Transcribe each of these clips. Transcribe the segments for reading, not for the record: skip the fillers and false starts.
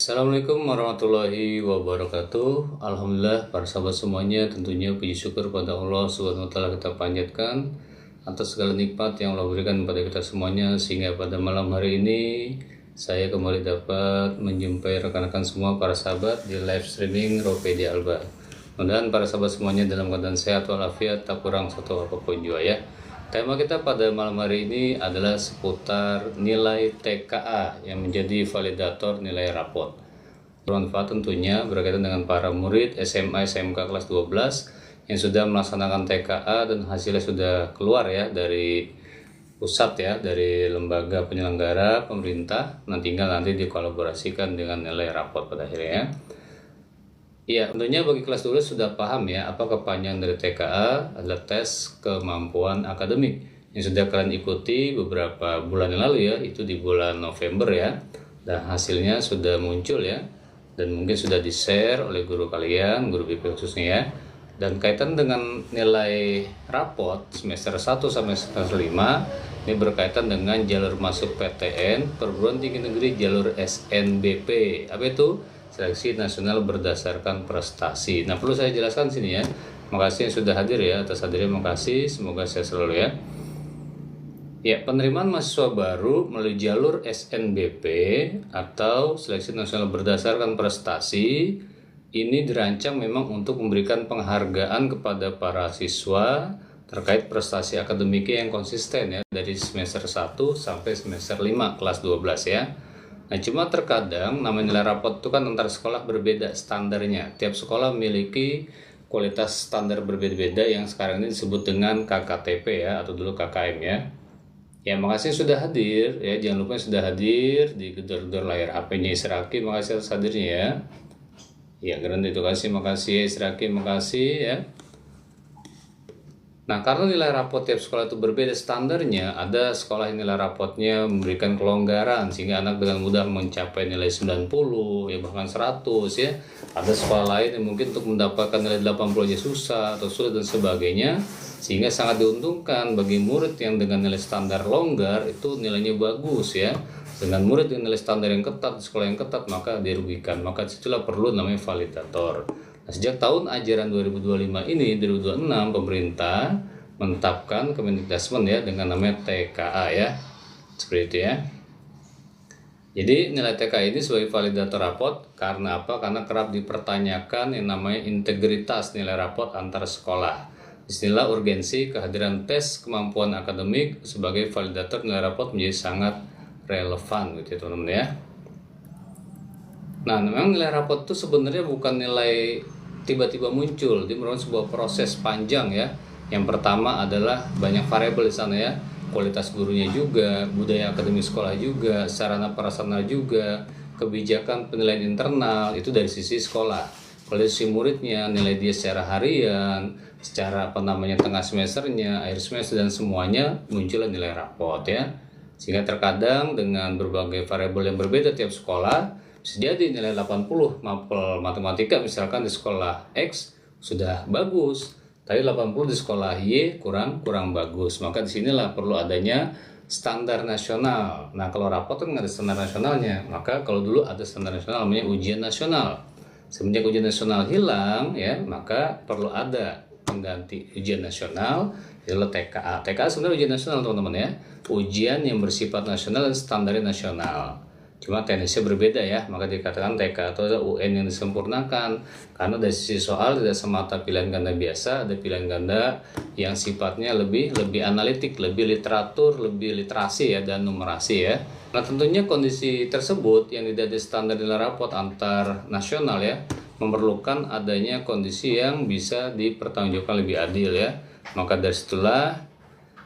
Assalamualaikum warahmatullahi wabarakatuh. Alhamdulillah para sahabat semuanya, tentunya puji syukur pada Allah Subhanahu wa taala kita panjatkan atas segala nikmat yang Allah berikan kepada kita semuanya, sehingga pada malam hari ini saya kembali dapat menjumpai rekan-rekan semua para sahabat di live streaming Ropedia Alba. Mudah-mudahan para sahabat semuanya dalam keadaan sehat walafiat, tak kurang satu apapun juga ya. Tema kita pada malam hari ini adalah seputar nilai TKA yang menjadi validator nilai rapot. Bermanfaat tentunya berkaitan dengan para murid SMA SMK kelas 12 yang sudah melaksanakan TKA dan hasilnya sudah keluar ya dari pusat ya, dari lembaga penyelenggara pemerintah. Tinggal nanti dikolaborasikan dengan nilai rapot pada akhirnya. Ya, tentunya bagi kelas 12 sudah paham ya apa kepanjangan dari TKA adalah tes kemampuan akademik yang sudah kalian ikuti beberapa bulan yang lalu ya, itu di bulan November ya, dan hasilnya sudah muncul ya, dan mungkin sudah di-share oleh guru kalian, guru BP khususnya ya. Dan kaitan dengan nilai rapot semester 1 sampai semester 5 ini berkaitan dengan jalur masuk PTN perguruan tinggi negeri jalur SNBP. Apa itu? Seleksi nasional berdasarkan prestasi. Nah, perlu saya jelaskan sini ya. Makasih yang sudah hadir ya, atas hadirnya makasih, semoga sehat selalu ya. Ya, penerimaan mahasiswa baru melalui jalur SNBP atau seleksi nasional berdasarkan prestasi ini dirancang memang untuk memberikan penghargaan kepada para siswa terkait prestasi akademiknya yang konsisten ya, dari semester 1 sampai semester 5 kelas 12 ya. Nah, cuma terkadang namanya nilai rapot itu kan antar sekolah berbeda standarnya. Tiap sekolah memiliki kualitas standar berbeda-beda yang sekarang ini disebut dengan KKTP ya, atau dulu KKM ya. Ya, makasih sudah hadir ya. Jangan lupa sudah hadir di gedor-gedor layar HP-nya Israki. Makasih atas hadirnya ya. Ya, keren itu, makasih Israki, makasih ya. Nah, karena nilai rapot tiap sekolah itu berbeda standarnya, ada sekolah yang nilai rapotnya memberikan kelonggaran sehingga anak dengan mudah mencapai nilai 90, ya bahkan 100 ya. Ada sekolah lain yang mungkin untuk mendapatkan nilai 80 aja susah atau sulit dan sebagainya, sehingga sangat diuntungkan bagi murid yang dengan nilai standar longgar itu nilainya bagus ya. Dengan murid dengan nilai standar yang ketat, sekolah yang ketat, maka dirugikan. Maka disitulah perlu namanya validator. Nah, sejak tahun ajaran 2025 ini, 2026, pemerintah menetapkan Kemendikbud ya dengan namanya TKA ya. Seperti itu ya. Jadi nilai TKA ini sebagai validator rapot karena apa? Karena kerap dipertanyakan yang namanya integritas nilai rapot antar sekolah. Disinilah urgensi kehadiran tes kemampuan akademik sebagai validator nilai rapot menjadi sangat relevan gitu ya teman-teman ya. Nah, memang nilai rapot itu sebenarnya bukan nilai tiba-tiba muncul, dia merupakan sebuah proses panjang ya. Yang pertama adalah banyak variabel di sana ya, kualitas gurunya juga, budaya akademik sekolah juga, sarana prasarana juga, kebijakan penilaian internal itu dari sisi sekolah. Kalau dari sisi muridnya, nilai dia secara harian, secara tengah semesternya, akhir semester dan semuanya muncullah nilai rapot ya. Sehingga terkadang dengan berbagai variabel yang berbeda tiap sekolah, bisa jadi nilai 80 mapel matematika misalkan di sekolah X sudah bagus, tapi 80 di sekolah Y kurang bagus. Maka disinilah perlu adanya standar nasional. Nah, kalau rapot kan nggak ada standar nasionalnya. Maka kalau dulu ada standar nasional namanya ujian nasional. Semenjak ujian nasional hilang ya, maka perlu ada pengganti ujian nasional, adalah TKA. TKA sebenarnya ujian nasional teman-teman ya. Ujian yang bersifat nasional dan standarnya nasional. Cuma teknisnya berbeda ya, maka dikatakan TK atau UN yang disempurnakan. Karena dari sisi soal tidak semata pilihan ganda biasa, ada pilihan ganda yang sifatnya lebih analitik, lebih literatur, lebih literasi ya, dan numerasi ya. Nah, tentunya kondisi tersebut yang tidak ada standar nilai rapot antar nasional ya, memerlukan adanya kondisi yang bisa dipertanggungjawabkan lebih adil ya. Maka dari situlah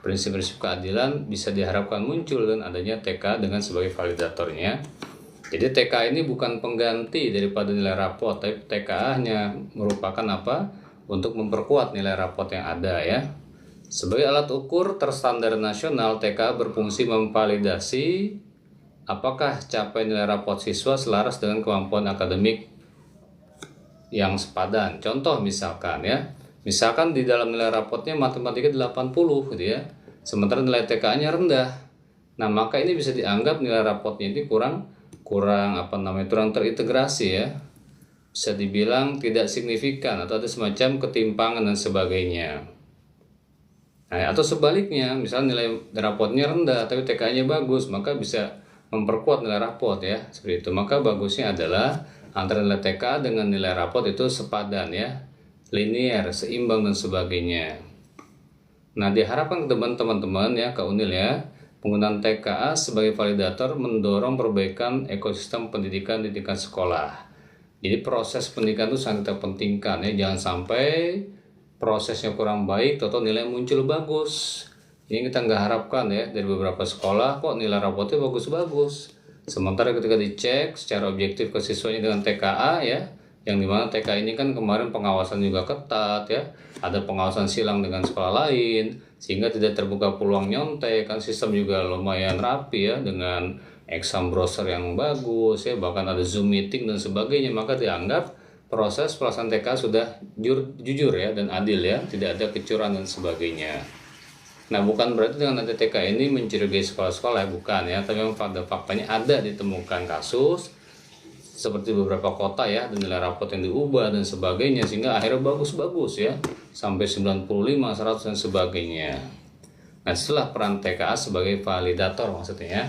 prinsip-prinsip keadilan bisa diharapkan muncul dan adanya TK dengan sebagai validatornya. Jadi TK ini bukan pengganti daripada nilai rapot, tapi TK hanya merupakan apa? Untuk memperkuat nilai rapot yang ada ya. Sebagai alat ukur terstandar nasional, TK berfungsi memvalidasi apakah capaian nilai rapot siswa selaras dengan kemampuan akademik yang sepadan. Contoh misalkan ya, misalkan di dalam nilai rapotnya matematika 80 gitu ya, sementara nilai TK-nya rendah. Nah, maka ini bisa dianggap nilai rapotnya ini kurang kurang terintegrasi ya, bisa dibilang tidak signifikan atau ada semacam ketimpangan dan sebagainya. Nah, atau sebaliknya, misalnya nilai rapotnya rendah tapi TKA-nya bagus, maka bisa memperkuat nilai rapot ya, seperti itu. Maka bagusnya adalah antara nilai TKA dengan nilai rapot itu sepadan ya, linear, seimbang dan sebagainya. Nah, diharapkan ke teman-teman ya, ke Unil ya, penggunaan TKA sebagai validator mendorong perbaikan ekosistem pendidikan di tingkat sekolah. Jadi proses pendidikan itu sangat kita pentingkan ya, jangan sampai prosesnya kurang baik atau nilai muncul bagus. Ini kita nggak harapkan ya, dari beberapa sekolah kok nilai rapotnya bagus-bagus. Sementara ketika dicek secara objektif ke siswanya dengan TKA ya, yang dimana TKA ini kan kemarin pengawasan juga ketat ya, ada pengawasan silang dengan sekolah lain, sehingga tidak terbuka peluang nyontek, kan sistem juga lumayan rapi ya, dengan exam browser yang bagus ya, bahkan ada Zoom meeting dan sebagainya, maka dianggap proses pelaksanaan TK sudah jujur ya dan adil ya, tidak ada kecurangan dan sebagainya. Nah, bukan berarti dengan ada TK ini mencurigai sekolah-sekolah ya, bukan ya, tapi memang pada faktanya ada ditemukan kasus seperti beberapa kota ya, dan nilai rapot yang diubah dan sebagainya, sehingga akhirnya bagus-bagus ya, sampai 95, 100 dan sebagainya. Nah, setelah peran TKA sebagai validator maksudnya ya,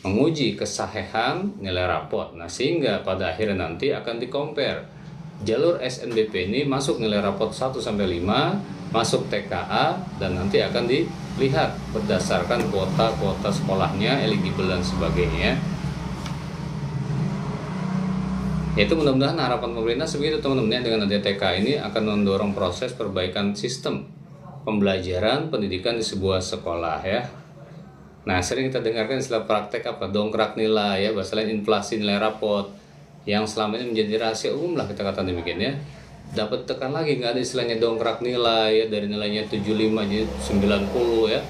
menguji kesahihan nilai rapot. Nah, sehingga pada akhirnya nanti akan di-compare. Jalur SNBP ini masuk nilai rapot 1 sampai 5, masuk TKA, dan nanti akan dilihat berdasarkan kuota sekolahnya, eligible dan sebagainya. Yaitu mudah-mudahan harapan pemerintah sebegitu teman-teman, dengan adanya TK ini akan mendorong proses perbaikan sistem pembelajaran pendidikan di sebuah sekolah ya. Nah, sering kita dengarkan istilah praktek dongkrak nilai ya, bahasa lain inflasi nilai rapot, yang selama ini menjadi rahasia umum lah kita katakan demikian ya. Dapat tekan lagi, nggak ada istilahnya dongkrak nilai ya, dari nilainya 75 jadi 90 ya.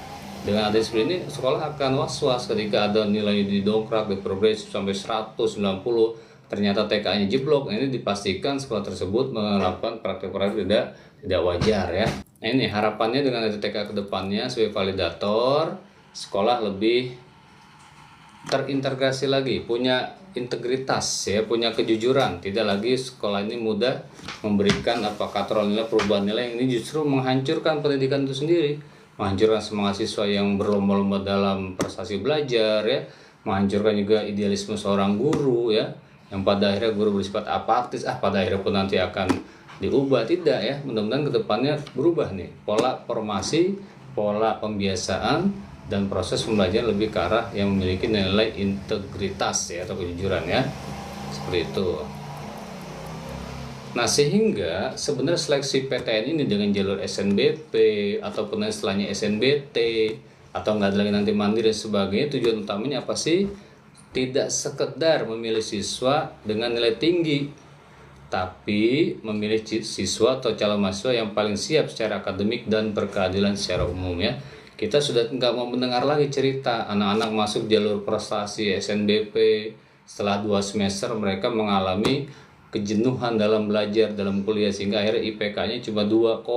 Dengan ada seperti ini, sekolah akan was-was ketika ada nilai didongkrak, diprogresif sampai 190, ternyata TK-nya jeblok. Nah, ini dipastikan sekolah tersebut melakukan praktek-praktek tidak wajar ya. Nah, ini harapannya dengan ada TK ke depannya sebagai validator, sekolah lebih terintegrasi lagi, punya integritas ya, punya kejujuran. Tidak lagi sekolah ini mudah memberikan katrol nilai, perubahan nilai, yang ini justru menghancurkan pendidikan itu sendiri, menghancurkan semangat siswa yang berlomba-lomba dalam prestasi belajar ya, menghancurkan juga idealisme seorang guru ya, yang pada akhirnya guru bersifat apatis, pada akhirnya pun nanti akan diubah. Tidak ya, mudah-mudahan kedepannya berubah nih pola formasi, pola pembiasaan, dan proses pembelajaran lebih ke arah yang memiliki nilai integritas ya, atau kejujuran ya, seperti itu. Nah, sehingga sebenarnya seleksi PTN ini dengan jalur SNBP ataupun istilahnya SNBT atau nggak ada lagi nanti mandiri dan sebagainya, tujuan utamanya apa sih? Tidak sekedar memilih siswa dengan nilai tinggi, tapi memilih siswa atau calon mahasiswa yang paling siap secara akademik dan berkeadilan secara umum ya. Kita sudah nggak mau mendengar lagi cerita anak-anak masuk jalur prestasi SNBP, setelah 2 semester mereka mengalami kejenuhan dalam belajar, dalam kuliah, sehingga akhirnya IPK-nya cuma 2,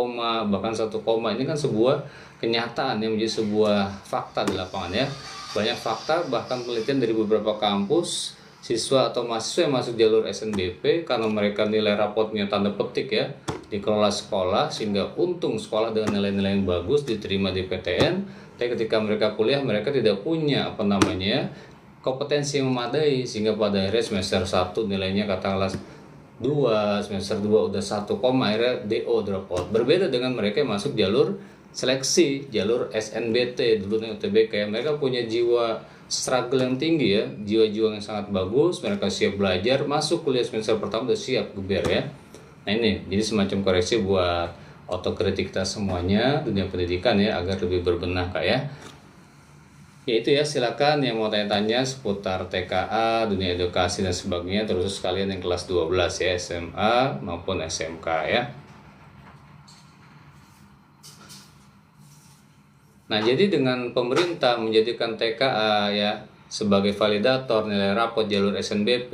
bahkan 1. Ini kan sebuah kenyataan yang menjadi sebuah fakta di lapangan ya. Banyak fakta, bahkan penelitian dari beberapa kampus, siswa atau mahasiswa yang masuk jalur SNBP karena mereka nilai rapotnya tanda petik ya, dikelola sekolah, sehingga untung sekolah dengan nilai-nilai yang bagus diterima di PTN, tapi ketika mereka kuliah mereka tidak punya kompetensi yang memadai, sehingga pada akhirnya semester 1 nilainya katakanlah 2, semester 2 udah 1, akhirnya DO, drop out. Berbeda dengan mereka yang masuk jalur seleksi, jalur SNBT dulu nih, UTBK, mereka punya jiwa struggle yang tinggi ya, jiwa-jiwa yang sangat bagus, mereka siap belajar, masuk kuliah semester pertama udah siap geber ya. Nah, ini jadi semacam koreksi buat otokritik kita semuanya dunia pendidikan ya, agar lebih berbenah Kak ya. Ya itu ya, silakan yang mau tanya-tanya seputar TKA, dunia edukasi dan sebagainya, terus kalian yang kelas 12 ya, SMA maupun SMK ya. Nah, jadi dengan pemerintah menjadikan TKA ya sebagai validator nilai rapot jalur SNBP,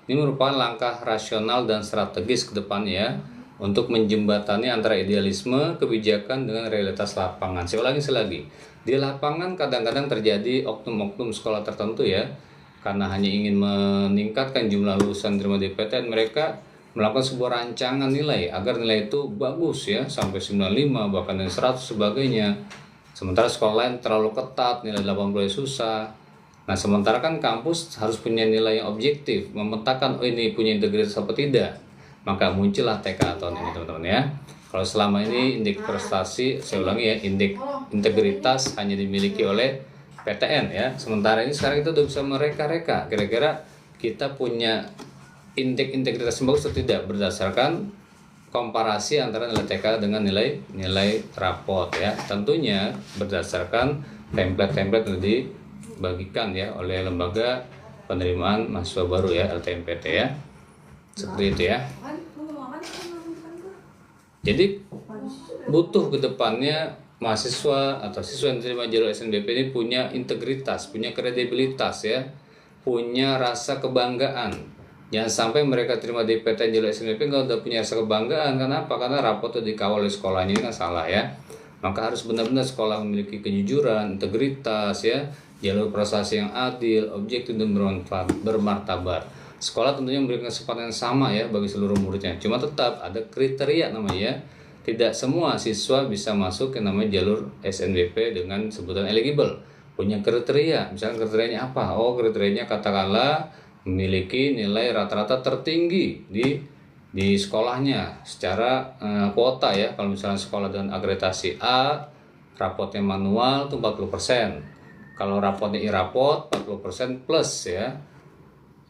ini merupakan langkah rasional dan strategis ke depannya untuk menjembatani antara idealisme kebijakan dengan realitas lapangan. Saya ulangi lagi, di lapangan kadang-kadang terjadi oknum-oknum sekolah tertentu ya, karena hanya ingin meningkatkan jumlah lulusan terima di PTN, mereka melakukan sebuah rancangan nilai agar nilai itu bagus ya, sampai 95 bahkan 100 sebagainya. Sementara sekolah lain terlalu ketat, nilai 80 susah. Nah, sementara kan kampus harus punya nilai yang objektif, memetakan oh ini punya integritas apa tidak. Maka muncullah TKA tahun ini teman-teman ya. Kalau selama ini indeks prestasi, saya ulangi ya, indeks integritas hanya dimiliki oleh PTN ya. Sementara ini sekarang kita udah bisa mereka-reka kira-kira kita punya indeks integritas yang bagus atau tidak berdasarkan komparasi antara nilai TK dengan nilai rapot ya. Tentunya berdasarkan template-template yang dibagikan ya oleh lembaga penerimaan mahasiswa baru ya, LTMPT ya. Seperti itu ya. Jadi butuh ke depannya mahasiswa atau siswa yang diterima jalur SNBP ini punya integritas, punya kredibilitas ya, punya rasa kebanggaan. Jangan sampai mereka terima di PTN jalur SNBP nggak udah punya rasa kebanggaan. Kenapa? Karena rapot itu dikawal oleh sekolahnya, ini kan salah ya. Maka harus benar-benar sekolah memiliki kejujuran, integritas ya, jalur prestasi yang adil, objektif dan bermartabat. Sekolah tentunya memberikan kesempatan yang sama ya bagi seluruh muridnya. Cuma tetap ada kriteria namanya ya. Tidak semua siswa bisa masuk ke namanya jalur SNBP dengan sebutan eligible. Punya kriteria. Misalnya kriterianya apa? Oh, kriterianya katakanlah memiliki nilai rata-rata tertinggi di sekolahnya secara kuota ya. Kalau misalnya sekolah dengan akreditasi A, rapotnya manual itu 40%. Kalau rapotnya e-rapot 40% plus ya.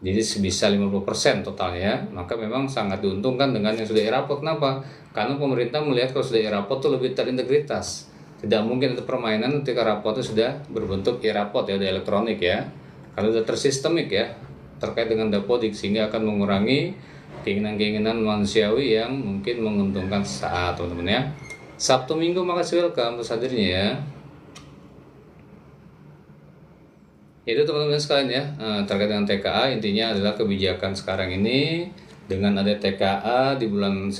Jadi bisa 50% totalnya, maka memang sangat diuntungkan dengan yang sudah e-rapot. Kenapa? Karena pemerintah melihat kalau sudah e-rapot itu lebih terintegritas. Tidak mungkin ada permainan ketika rapot itu sudah berbentuk e-rapot ya, udah elektronik ya. Kalau sudah tersistemik ya, terkait dengan dapodik, sehingga akan mengurangi keinginan-keinginan manusiawi yang mungkin menguntungkan saat teman-teman ya. Sabtu Minggu makasih welcome untuk hadirnya ya. Itu teman-teman sekalian ya, terkait dengan TKA intinya adalah kebijakan sekarang ini dengan ada TKA di bulan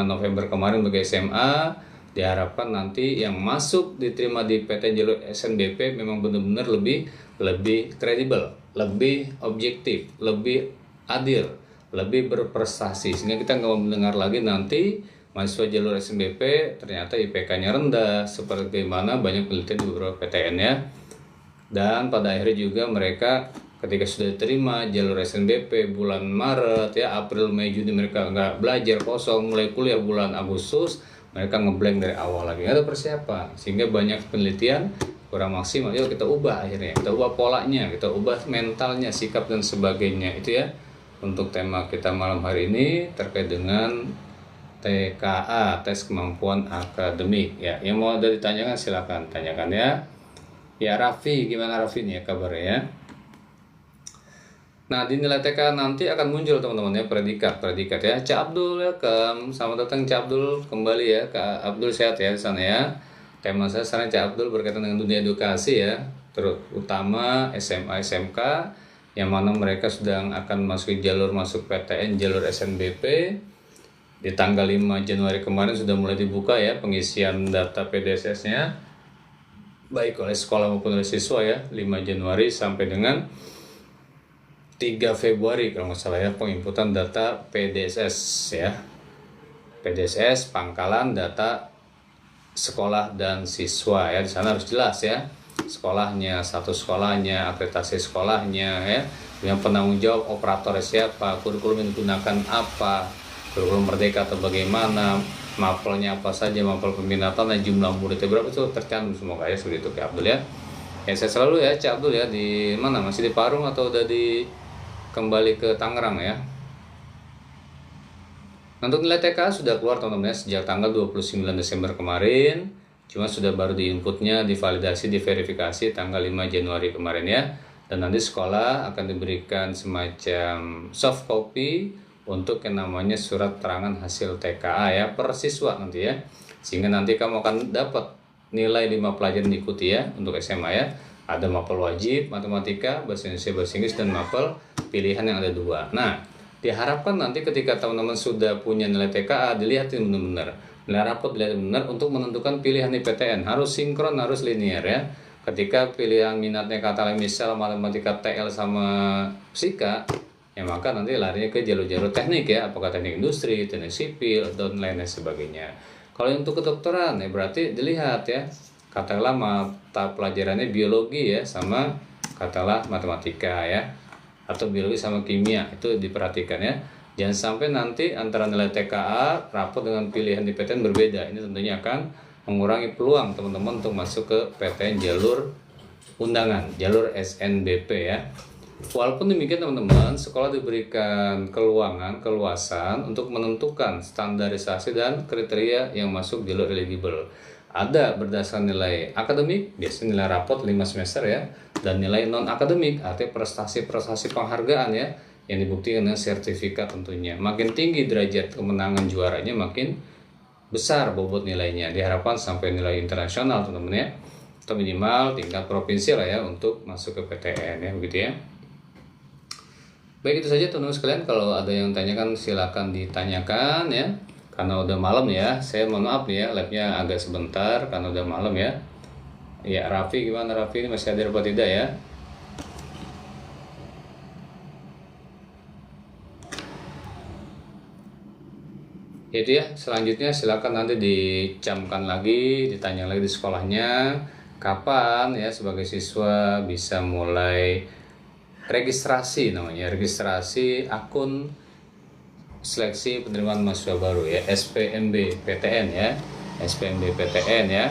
November kemarin bagi SMA, diharapkan nanti yang masuk diterima di PTN jalur SNBP memang benar-benar lebih kredibel, lebih objektif, lebih adil, lebih berprestasi, sehingga kita nggak mendengar lagi nanti mahasiswa jalur SNBP ternyata IPK-nya rendah seperti mana banyak penelitian di beberapa PTN ya. Dan pada akhirnya juga mereka ketika sudah diterima jalur SNBP bulan Maret ya, April, Mei, Juni mereka nggak belajar, kosong, mulai kuliah bulan Agustus mereka ngeblank dari awal lagi, nggak ada persiapan, sehingga banyak penelitian kurang maksimal. Yuk kita ubah, akhirnya kita ubah polanya, kita ubah mentalnya, sikap dan sebagainya. Itu ya untuk tema kita malam hari ini terkait dengan TKA, tes kemampuan akademik ya. Yang mau ada ditanyakan silakan tanyakan ya. Ya Raffi, gimana Raffi nih ya kabarnya ya? Nah di nilai TK nanti akan muncul teman-teman ya predikat ya. Cak Abdul welcome, selamat datang Cak Abdul kembali ya. Kak Abdul sehat ya di sana ya. Tema saya sekarang Cak Abdul berkaitan dengan dunia edukasi ya, terutama SMA SMK yang mana mereka sedang akan masuk jalur masuk PTN jalur SNBP. Di tanggal 5 Januari kemarin sudah mulai dibuka ya pengisian data PDSS-nya baik oleh sekolah maupun oleh siswa ya, 5 Januari sampai dengan 3 Februari kalau nggak salah ya, penginputan data PDSS ya. PDSS pangkalan data sekolah dan siswa ya. Di sana harus jelas ya, sekolahnya, satu sekolahnya, akreditasi sekolahnya ya, yang penanggung jawab operatornya siapa, kurikulum yang digunakan apa, kurikulum merdeka atau bagaimana, mapelnya apa saja, mapel peminatan dan jumlah muridnya berapa itu tercantum semua kayak seperti itu Kak Abdul ya. Ya saya selalu ya Cak Abdul ya, di mana masih di Parung atau udah kembali ke Tangerang ya. Untuk nilai TK sudah keluar teman-teman ya sejak tanggal 29 Desember kemarin, cuma sudah baru diinputnya, divalidasi, diverifikasi tanggal 5 Januari kemarin ya. Dan nanti sekolah akan diberikan semacam soft copy untuk yang namanya surat terangan hasil TKA ya per siswa nanti ya, sehingga nanti kamu akan dapat nilai 5 pelajaran diikuti ya untuk SMA ya. Ada mapel wajib matematika, bahasa Indonesia, bahasa Inggris, dan mapel pilihan yang ada 2. Nah diharapkan nanti ketika teman-teman sudah punya nilai TKA dilihatin benar-benar, nilai rapot dilihat benar untuk menentukan pilihan di PTN, harus sinkron, harus linear ya. ketika pilihan minatnya katakanlah misal matematika TL sama fisika, ya maka nanti larinya ke jalur-jalur teknik ya, apakah teknik industri, teknik sipil, dan lain sebagainya. Kalau untuk kedokteran ya berarti dilihat ya, katakanlah mata pelajarannya biologi ya sama katakanlah matematika ya, atau biologi sama kimia, itu diperhatikan ya. Jangan sampai nanti antara nilai TKA rapot dengan pilihan di PTN berbeda. Ini tentunya akan mengurangi peluang teman-teman untuk masuk ke PTN jalur undangan, jalur SNBP ya. Walaupun demikian teman-teman, sekolah diberikan keluasan untuk menentukan standarisasi dan kriteria yang masuk jalur eligible. Ada berdasarkan nilai akademik, biasanya nilai rapot 5 semester ya, dan nilai non-akademik, artinya prestasi-prestasi penghargaan ya, yang dibuktikan dengan sertifikat tentunya. Makin tinggi derajat kemenangan juaranya, makin besar bobot nilainya, diharapkan sampai nilai internasional teman-teman ya, atau minimal tingkat provinsi lah ya untuk masuk ke PTN ya, begitu ya. Baik, itu saja teman-teman sekalian. Kalau ada yang tanyakan silakan ditanyakan ya, karena udah malam ya. Saya mohon maaf nih ya, labnya agak sebentar karena udah malam ya. Ya, Raffi gimana, Raffi ini masih hadir apa tidak ya? Itu ya, selanjutnya silakan nanti dicamkan lagi, ditanya lagi di sekolahnya kapan ya sebagai siswa bisa mulai registrasi, namanya registrasi akun seleksi penerimaan mahasiswa baru ya, SPMB PTN ya, SPMB PTN ya.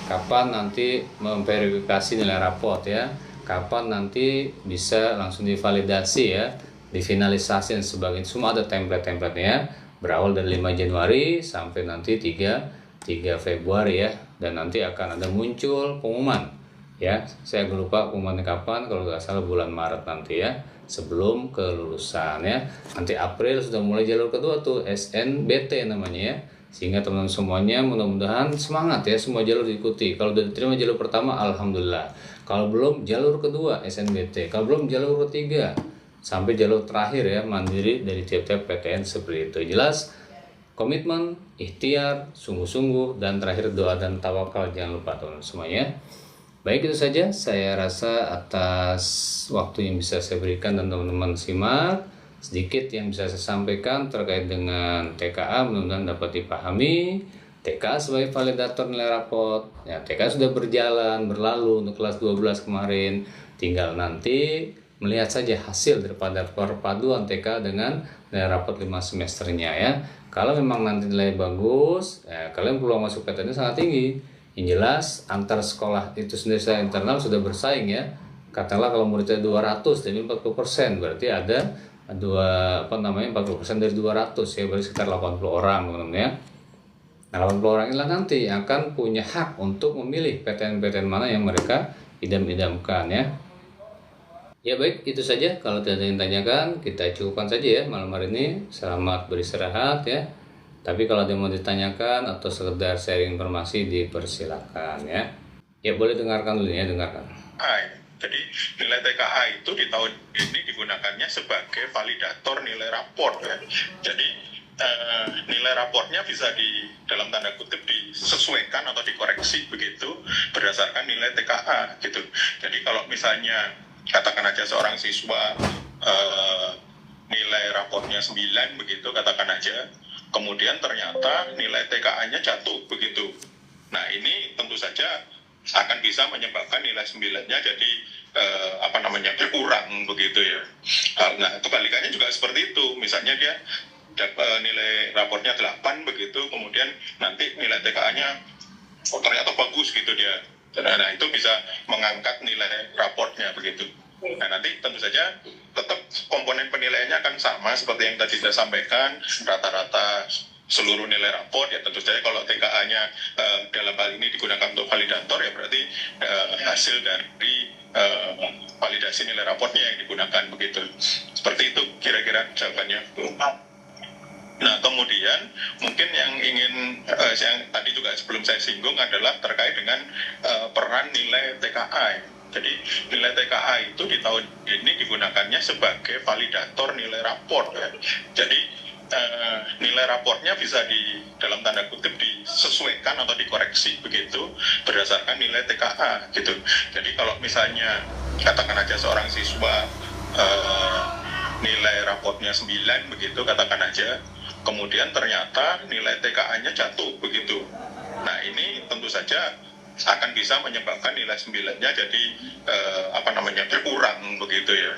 Kapan nanti memverifikasi nilai rapot ya, kapan nanti bisa langsung divalidasi ya, difinalisasi dan sebagainya, semua ada template-templatenya. Berawal dari 5 Januari sampai nanti 3 Februari ya, dan nanti akan ada muncul pengumuman ya, saya lupa pengumumannya kapan, kalau nggak salah bulan Maret nanti ya, sebelum kelulusan ya. Nanti April sudah mulai jalur kedua tuh, SNBT namanya ya, sehingga teman-teman semuanya mudah-mudahan semangat ya, semua jalur diikuti. Kalau sudah diterima jalur pertama alhamdulillah, kalau belum jalur kedua SNBT, kalau belum jalur ketiga sampai jalur terakhir ya, mandiri dari tiap-tiap PTN seperti itu. Jelas komitmen, ikhtiar, sungguh-sungguh, dan terakhir doa dan tawakal, jangan lupa teman-teman semuanya. Baik, itu saja saya rasa atas waktu yang bisa saya berikan dan teman-teman simak. Sedikit yang bisa saya sampaikan terkait dengan TKA, mudah-mudahan dapat dipahami. TKA sebagai validator nilai rapot ya, TKA sudah berlalu untuk kelas 12 kemarin, tinggal nanti melihat saja hasil daripada perpaduan TK dengan nilai rapot 5 semesternya ya. Kalau memang nanti nilai bagus ya, kalian peluang masuk PTN sangat tinggi. Yang jelas antar sekolah itu sendiri secara internal sudah bersaing ya. Katakanlah kalau muridnya 200 jadi 40%, berarti ada 40% dari 200 ya, berarti sekitar 80 orang teman-teman ya. Nah, 80 orang inilah nanti yang akan punya hak untuk memilih PTN-PTN mana yang mereka idam-idamkan ya. Ya baik, itu saja. Kalau tidak ada yang tanyakan, kita cukupkan saja ya malam hari ini. Selamat beristirahat ya. Tapi kalau ada yang mau ditanyakan atau sekedar sharing informasi, dipersilakan ya. Ya boleh dengarkan dulu ya, dengarkan. Jadi nilai TKA itu di tahun ini digunakannya sebagai validator nilai raport ya. Jadi nilai raportnya bisa dalam tanda kutip disesuaikan atau dikoreksi begitu berdasarkan nilai TKA gitu. Jadi kalau misalnya katakan aja seorang siswa nilai raportnya 9 begitu, katakan aja, kemudian ternyata nilai TKA-nya jatuh begitu. Nah ini tentu saja akan bisa menyebabkan nilai 9-nya jadi berkurang begitu ya. Nah kebalikannya juga seperti itu, misalnya dia nilai raportnya 8 begitu, kemudian nanti nilai TKA-nya ternyata bagus gitu dia. Nah itu bisa mengangkat nilai raportnya begitu. Nah nanti tentu saja tetap komponen penilaiannya akan sama seperti yang tadi saya sampaikan, rata-rata seluruh nilai raport ya. Tentu saja kalau TKA-nya dalam hal ini digunakan untuk validator ya berarti hasil dari validasi nilai raportnya yang digunakan begitu. Seperti itu kira-kira jawabannya. Nah kemudian mungkin yang ingin yang tadi juga sebelum saya singgung adalah terkait dengan peran nilai TKA. Jadi nilai TKA itu di tahun ini digunakannya sebagai validator nilai raport ya. Jadi nilai raportnya bisa di dalam tanda kutip disesuaikan atau dikoreksi begitu berdasarkan nilai TKA gitu. Jadi kalau misalnya katakan aja seorang siswa nilai raportnya 9 begitu katakan aja, kemudian ternyata nilai TKA-nya jatuh begitu. Nah ini tentu saja akan bisa menyebabkan nilai 9-nya jadi berkurang begitu ya.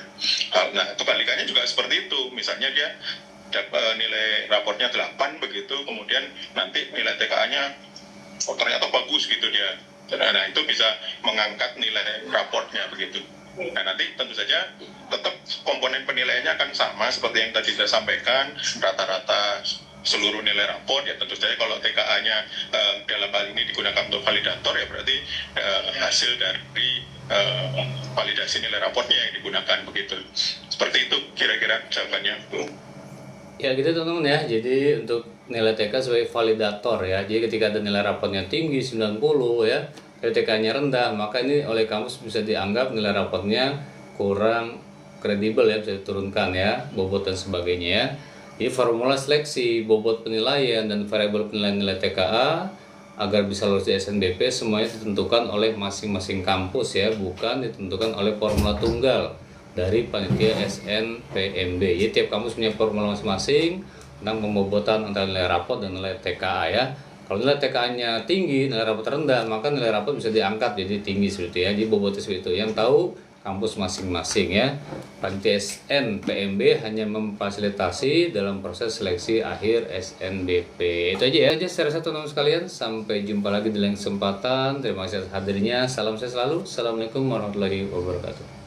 Nah kebalikannya juga seperti itu, misalnya dia nilai raportnya 8 begitu, kemudian nanti nilai TKA-nya ternyata bagus gitu dia. Nah itu bisa mengangkat nilai raportnya begitu. Nah nanti tentu saja tetap komponen penilaiannya akan sama seperti yang tadi saya sampaikan, rata-rata seluruh nilai raport ya. Tentu saja kalau TKA-nya dalam hal ini digunakan untuk validator ya berarti hasil dari validasi nilai raportnya yang digunakan begitu. Seperti itu kira-kira jawabannya. Ya gitu teman-teman ya, jadi untuk nilai TK sebagai validator ya, jadi ketika ada nilai rapotnya tinggi 90 ya, nilai TK-nya rendah, maka ini oleh kampus bisa dianggap nilai rapotnya kurang kredibel ya, bisa diturunkan ya, bobot dan sebagainya ya. Jadi formula seleksi, bobot penilaian, dan variabel penilaian nilai TKA agar bisa lulus di SNBP semuanya ditentukan oleh masing-masing kampus ya, bukan ditentukan oleh formula tunggal dari panitia SNPMB. Jadi tiap kampus punya formula masing-masing tentang pembobotan antara nilai rapot dan nilai TKA ya. Kalau nilai TKA-nya tinggi, nilai rapot rendah, maka nilai rapot bisa diangkat jadi tinggi seperti itu ya. Jadi bobotnya seperti itu. Yang tahu kampus masing-masing ya. Panitia SNPMB hanya memfasilitasi dalam proses seleksi akhir SNBP. Itu aja ya. Saya rasa teman-teman sekalian, sampai jumpa lagi di lain kesempatan. Terima kasih atas hadirnya. Salam sehat selalu. Assalamualaikum warahmatullahi wabarakatuh.